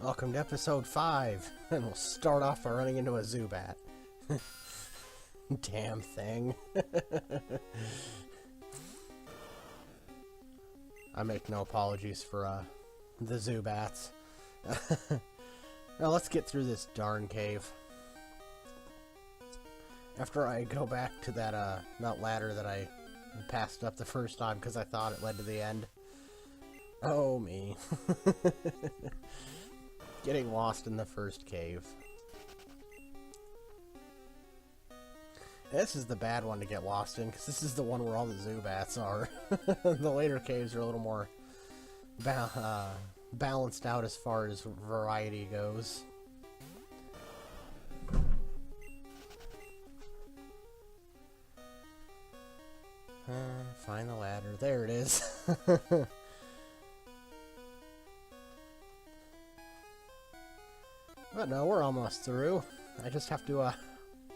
Welcome to episode 5, and we'll start off by running into a Zubat. Damn thing. I make no apologies for the Zubats. Now let's get through this darn cave. After I go back to that ladder that I passed up the first time because I thought it led to the end. Oh me. Getting lost in the first cave. This is the bad one to get lost in, because this is the one where all the Zubats are. The later caves are a little more balanced out as far as variety goes. Find the ladder. There it is. But no, we're almost through. I just have to,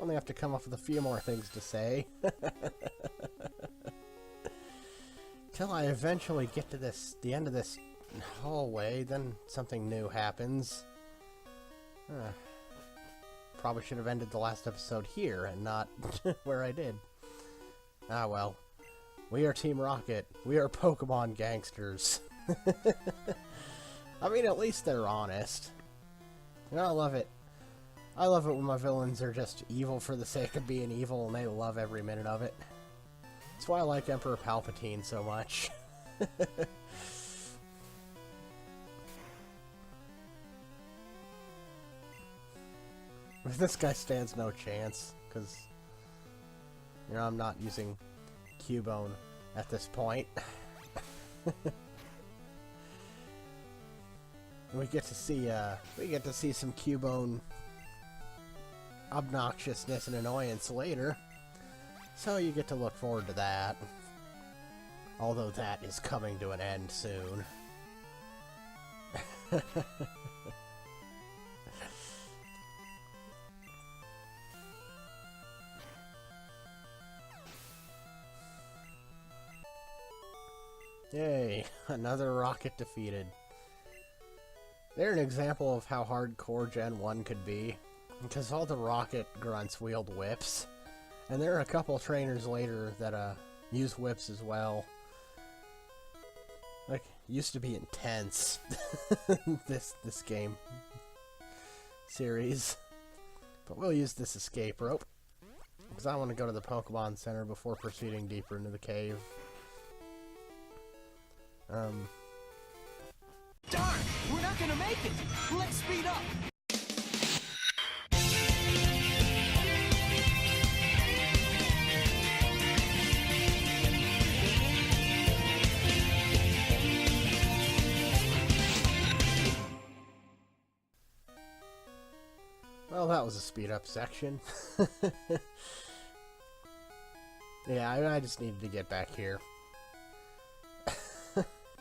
only have to come up with a few more things to say. Till I eventually get to the end of this hallway, then something new happens. Probably should have ended the last episode here and not where I did. Ah well. We are Team Rocket. We are Pokemon gangsters. I mean, at least they're honest. And I love it. I love it when my villains are just evil for the sake of being evil, and they love every minute of it. That's why I like Emperor Palpatine so much. This guy stands no chance, because, you know, I'm not using Cubone at this point. We get to see some Cubone obnoxiousness and annoyance later, so you get to look forward to that. Although that is coming to an end soon. Yay, another Rocket defeated. They're an example of how hardcore Gen 1 could be, because all the Rocket grunts wield whips, and there are a couple trainers later that use whips as well. Like, used to be intense, this game series. But we'll use this escape rope, because I want to go to the Pokemon Center before proceeding deeper into the cave. Darn! We're not gonna make it! Let's speed up! Well, that was a speed up section. Yeah, I just needed to get back here.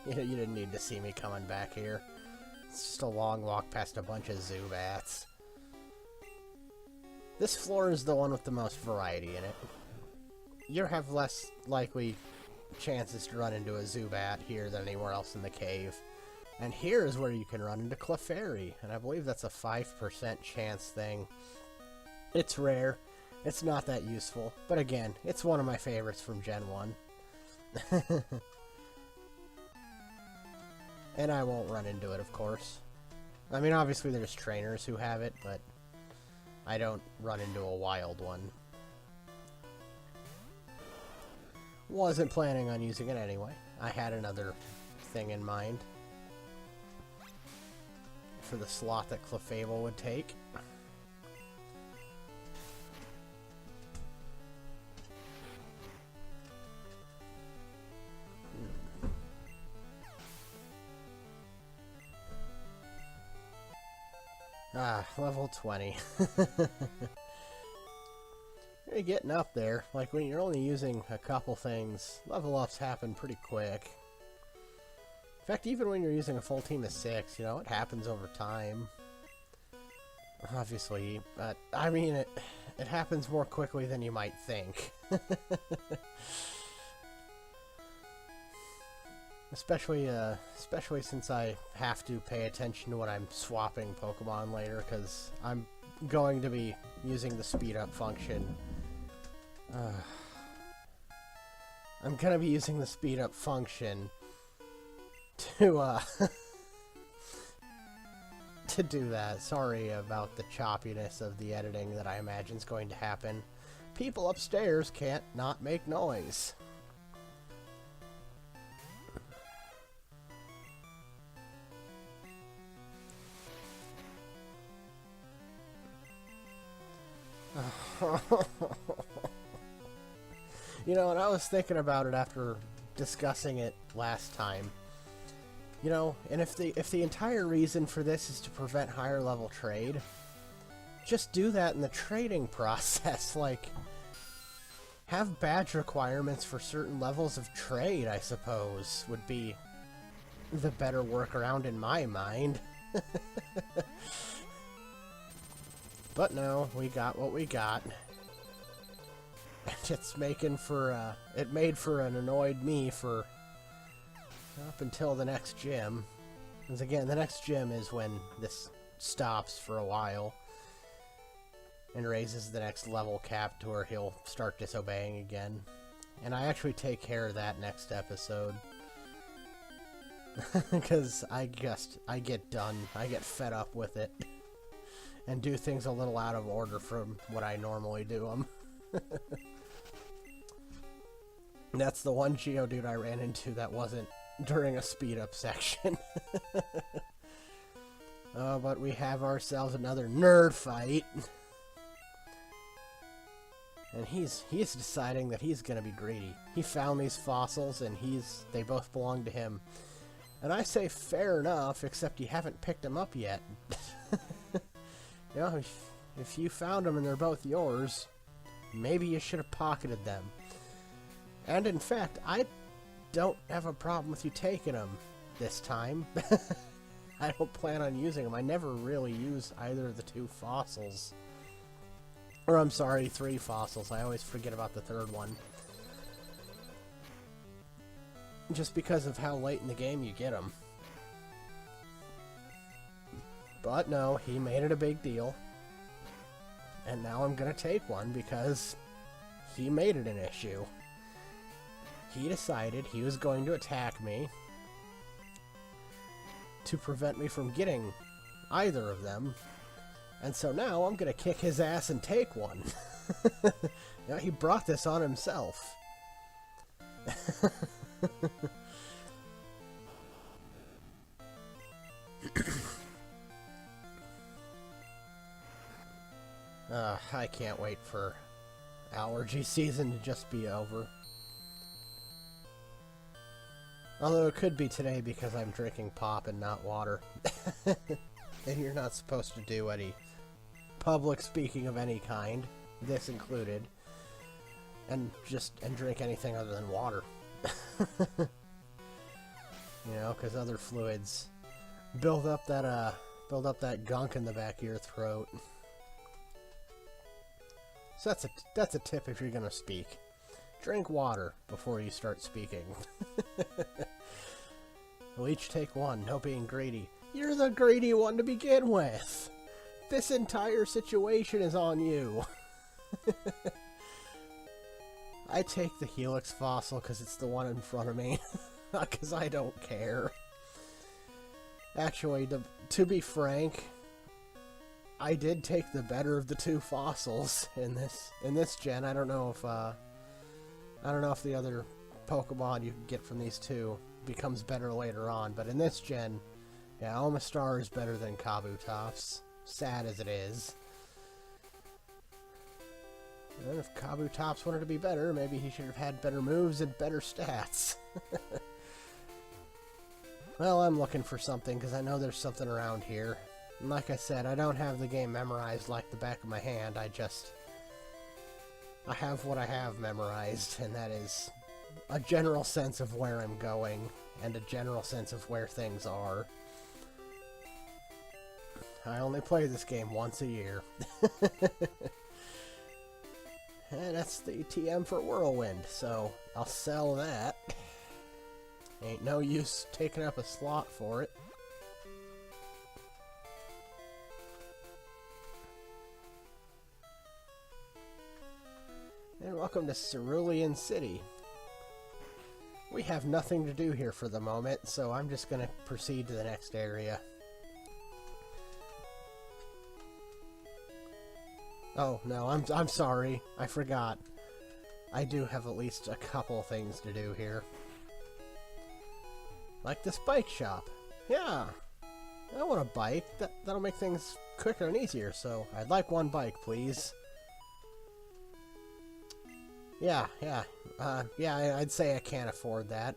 You didn't need to see me coming back here. It's just a long walk past a bunch of Zubats. This floor is the one with the most variety in it. You have less likely chances to run into a Zubat here than anywhere else in the cave. And here is where you can run into Clefairy, and I believe that's a 5% chance thing. It's rare. It's not that useful. But again, it's one of my favorites from Gen 1. And I won't run into it, of course. I mean, obviously there's trainers who have it, but I don't run into a wild one. Wasn't planning on using it anyway. I had another thing in mind for the slot that Clefable would take. Ah, level 20. You're getting up there. Like, when you're only using a couple things, level ups happen pretty quick. In fact, even when you're using a full team of 6, you know, it happens over time. Obviously, but, I mean, it happens more quickly than you might think. Especially since I have to pay attention to when I'm swapping Pokemon later, because I'm going to be using the speed up function. I'm gonna be using the speed up function to to do that. Sorry about the choppiness of the editing that I imagine is going to happen. People upstairs can't not make noise. You know, and I was thinking about it after discussing it last time. You know, and if the entire reason for this is to prevent higher level trade, just do that in the trading process. Like, have badge requirements for certain levels of trade, I suppose, would be the better workaround in my mind. But no, we got what we got. It's making for, it made for an annoyed me for up until the next gym. Because again, the next gym is when this stops for a while and raises the next level cap to where he'll start disobeying again. And I actually take care of that next episode. Because I get fed up with it. And do things a little out of order from what I normally do them. That's the one Geodude I ran into that wasn't during a speed-up section. Oh, but we have ourselves another nerd fight. And he's deciding that he's gonna be greedy. He found these fossils and they both belong to him. And I say fair enough, except you haven't picked them up yet. You know, if you found them and they're both yours, maybe you should have pocketed them. And in fact, I don't have a problem with you taking them this time. I don't plan on using them. I never really use either of the two fossils. Or I'm sorry, 3 fossils. I always forget about the third one. Just because of how late in the game you get them. But no, he made it a big deal. And now I'm gonna take one because he made it an issue. He decided he was going to attack me to prevent me from getting either of them. And so now I'm gonna kick his ass and take one. You know, he brought this on himself. I can't wait for allergy season to just be over. Although it could be today because I'm drinking pop and not water. And you're not supposed to do any public speaking of any kind, this included, and drink anything other than water. You know, because other fluids build up that gunk in the back of your throat. So that's a tip if you're gonna speak. Drink water before you start speaking. We'll each take one, no being greedy. You're the greedy one to begin with. This entire situation is on you. I take the Helix fossil because it's the one in front of me. Not because I don't care. Actually, to be frank, I did take the better of the 2 fossils in this gen. I don't know if the other Pokemon you can get from these 2 becomes better later on, but in this gen, yeah, Omastar is better than Kabutops. Sad as it is. And if Kabutops wanted to be better, maybe he should have had better moves and better stats. Well, I'm looking for something because I know there's something around here. And like I said, I don't have the game memorized like the back of my hand. I have what I have memorized, and that is a general sense of where I'm going and a general sense of where things are. I only play this game once a year. And that's the TM for Whirlwind, so I'll sell that. Ain't no use taking up a slot for it. And welcome to Cerulean City. We have nothing to do here for the moment, so I'm just gonna proceed to the next area. Oh, no, I'm sorry. I forgot. I do have at least a couple things to do here. Like this bike shop. Yeah. I want a bike. That'll make things quicker and easier, so I'd like one bike, please. Yeah, I'd say I can't afford that.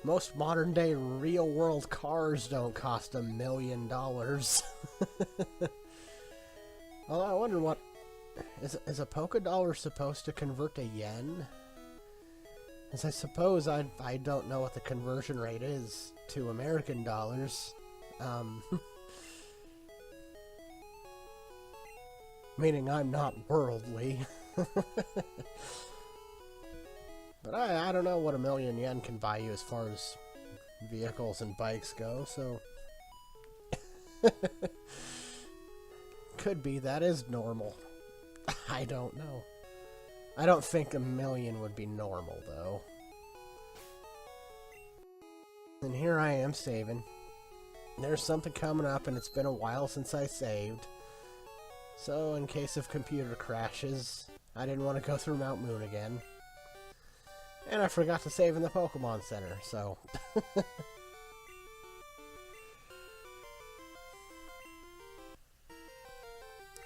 Most modern-day real-world cars don't cost $1 million. Well, I wonder what... Is a Poké Dollar supposed to convert to yen? As I suppose I don't know what the conversion rate is to American dollars. Meaning I'm not worldly. But I don't know what 1 million yen can buy you as far as vehicles and bikes go, so... Could be that is normal. I don't know. I don't think 1 million would be normal, though. And here I am saving. There's something coming up, and it's been a while since I saved. So, in case of computer crashes, I didn't want to go through Mount Moon again. And I forgot to save in the Pokémon Center, so...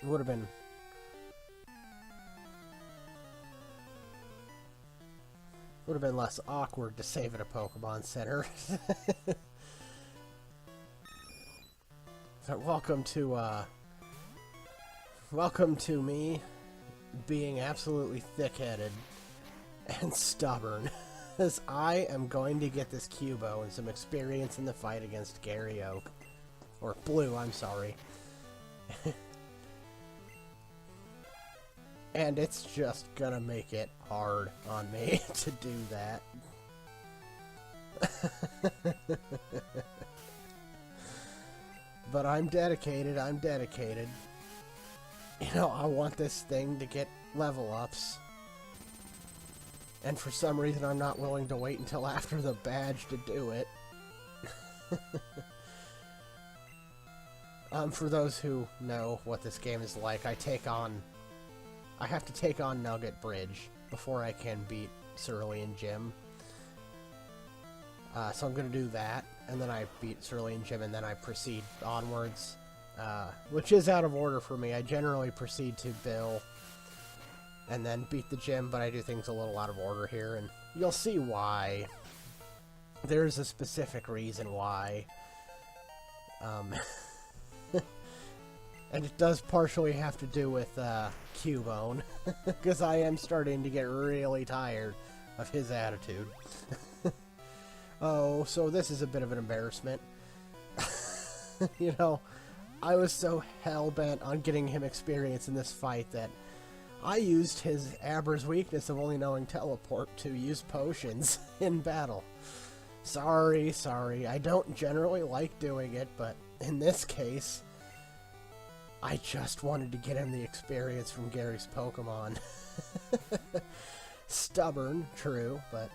It would have been... Would have been less awkward to save at a Pokémon Center. So welcome to me being absolutely thick-headed and stubborn, as I am going to get this Cubo and some experience in the fight against Gary Oak. Or Blue, I'm sorry. And it's just gonna make it hard on me to do that. But I'm dedicated, You know, I want this thing to get level ups. And for some reason I'm not willing to wait until after the badge to do it. For those who know what this game is like, I have to take on Nugget Bridge before I can beat Cerulean Gym. So I'm going to do that, and then I beat Cerulean Gym, and then I proceed onwards. Which is out of order for me. I generally proceed to Bill, and then beat the gym, but I do things a little out of order here, and you'll see why. There's a specific reason why. And it does partially have to do with Cubone, because I am starting to get really tired of his attitude. Oh, so this is a bit of an embarrassment. You know, I was so hell-bent on getting him experience in this fight that I used his Aber's weakness of only knowing teleport to use potions in battle. Sorry, I don't generally like doing it, but in this case... I just wanted to get him the experience from Gary's Pokemon. Stubborn, true, but...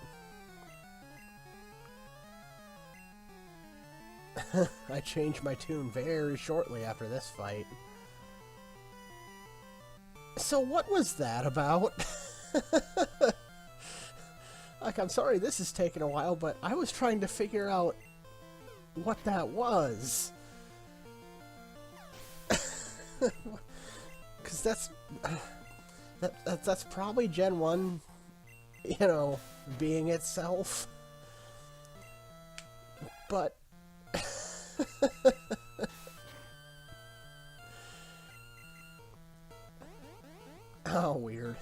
I changed my tune very shortly after this fight. So what was that about? Like, I'm sorry this is taking a while, but I was trying to figure out what that was. Because that's probably Gen 1, you know, being itself. But oh, weird.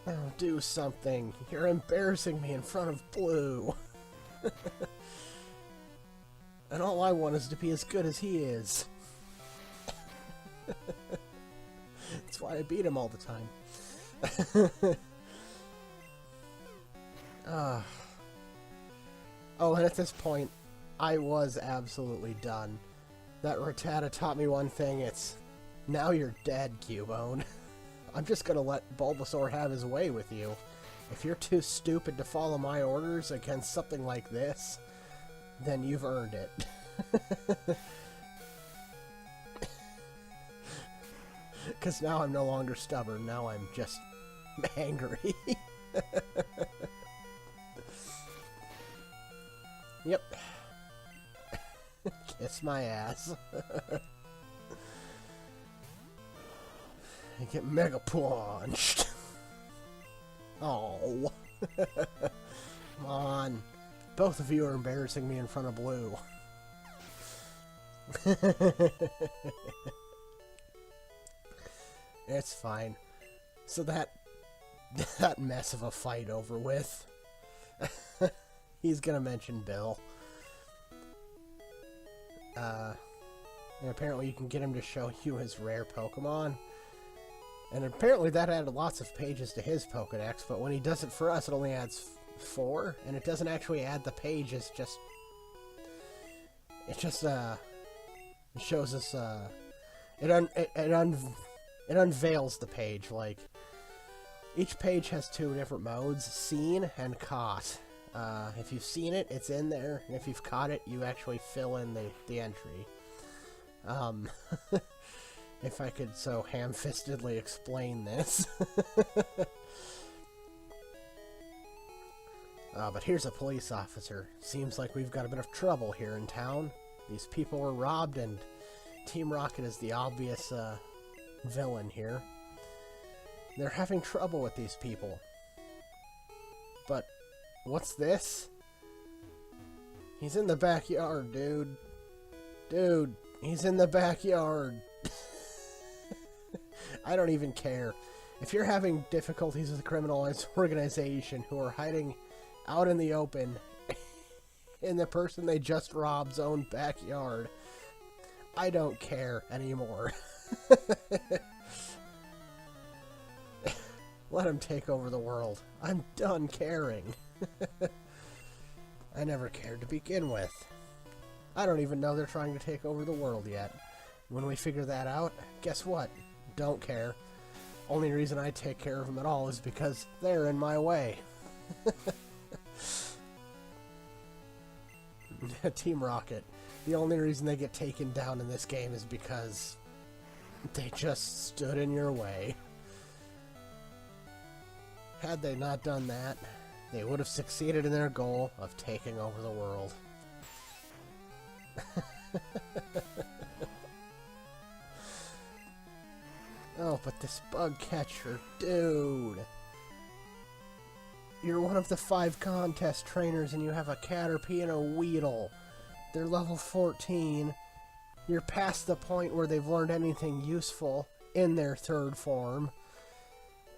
Oh, do something. You're embarrassing me in front of Blue. And all I want is to be as good as he is. That's why I beat him all the time. Oh, and at this point, I was absolutely done. That Rattata taught me one thing, it's, now you're dead, Cubone. I'm just gonna let Bulbasaur have his way with you. If you're too stupid to follow my orders against something like this, then you've earned it. Because now I'm no longer stubborn, now I'm just angry. Yep. Kiss my ass. I get mega punched. Oh. Come on. Both of you are embarrassing me in front of Blue. It's fine. So that mess of a fight over with. He's gonna mention Bill. And apparently you can get him to show you his rare Pokemon. And apparently that added lots of pages to his Pokedex, but when he does it for us, it only adds 4, and it doesn't actually add the pages, it shows us, it unveils the page, like, each page has 2 different modes, seen and caught. If you've seen it, it's in there, and if you've caught it, you actually fill in the entry. If I could so ham-fistedly explain this. But here's a police officer. Seems like we've got a bit of trouble here in town. These people were robbed, and Team Rocket is the obvious, villain here. They're having trouble with these people. But what's this? He's in the backyard, dude. Dude, he's in the backyard. I don't even care. If you're having difficulties with a criminal organization who are hiding out in the open in the person they just robed's own backyard, I don't care anymore. Let him take over the world. I'm done caring. I never cared to begin with. I don't even know they're trying to take over the world yet. When we figure that out, guess what? Don't care. Only reason I take care of them at all is because they're in my way. Team Rocket. The only reason they get taken down in this game is because they just stood in your way. Had they not done that, they would have succeeded in their goal of taking over the world. Oh, but this bug catcher, dude. You're one of the 5 contest trainers and you have a Caterpie and a Weedle. They're level 14. You're past the point where they've learned anything useful in their 3rd form.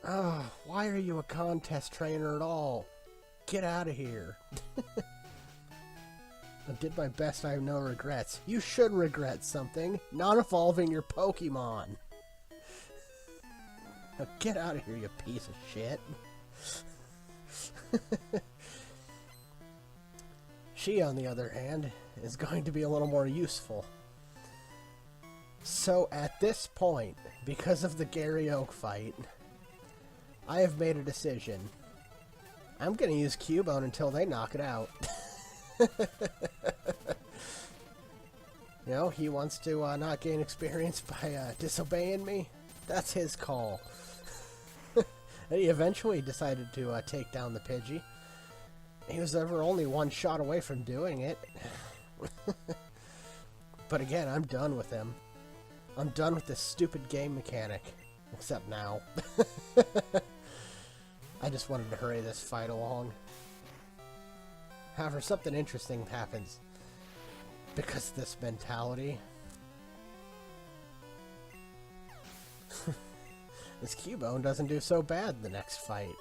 Ah, why are you a contest trainer at all? Get out of here. I did my best, I have no regrets. You should regret something. Not evolving your Pokemon. Now get out of here, you piece of shit. She, on the other hand, is going to be a little more useful. So at this point, because of the Gary Oak fight, I have made a decision. I'm going to use Cubone until they knock it out. You know, he wants to not gain experience by disobeying me. That's his call. And he eventually decided to take down the Pidgey. He was ever only 1 shot away from doing it. But again, I'm done with him. I'm done with this stupid game mechanic. Except now. I just wanted to hurry this fight along. However, something interesting happens because of this mentality. This Cubone doesn't do so bad in the next fight.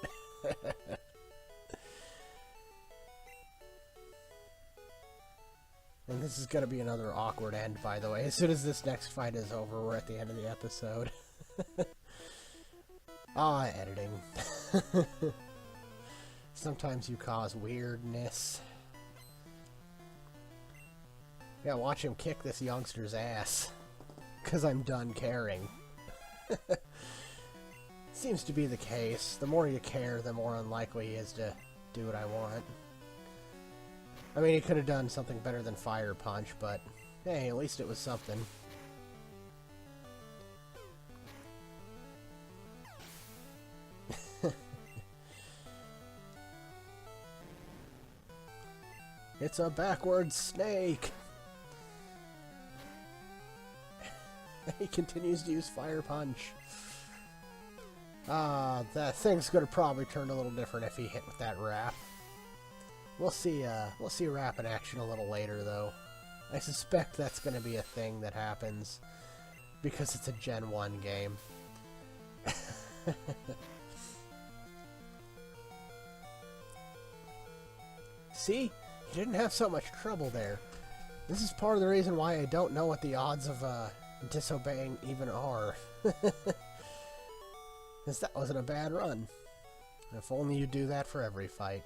And this is going to be another awkward end, by the way. As soon as this next fight is over, we're at the end of the episode. Sometimes you cause weirdness. Yeah, watch him kick this youngster's ass. Because I'm done caring. Seems to be the case. The more you care, the more unlikely he is to do what I want. I mean, he could have done something better than Fire Punch, but hey, at least it was something. It's a backwards snake! He continues to use Fire Punch. That thing's gonna probably turn a little different if he hit with that wrap. We'll see wrap in action a little later, though. I suspect that's gonna be a thing that happens because it's a Gen 1 game. See? He didn't have so much trouble there. This is part of the reason why I don't know what the odds of disobeying even are. Because that wasn't a bad run. If only you do that for every fight.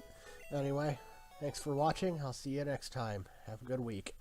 Anyway, thanks for watching. I'll see you next time. Have a good week.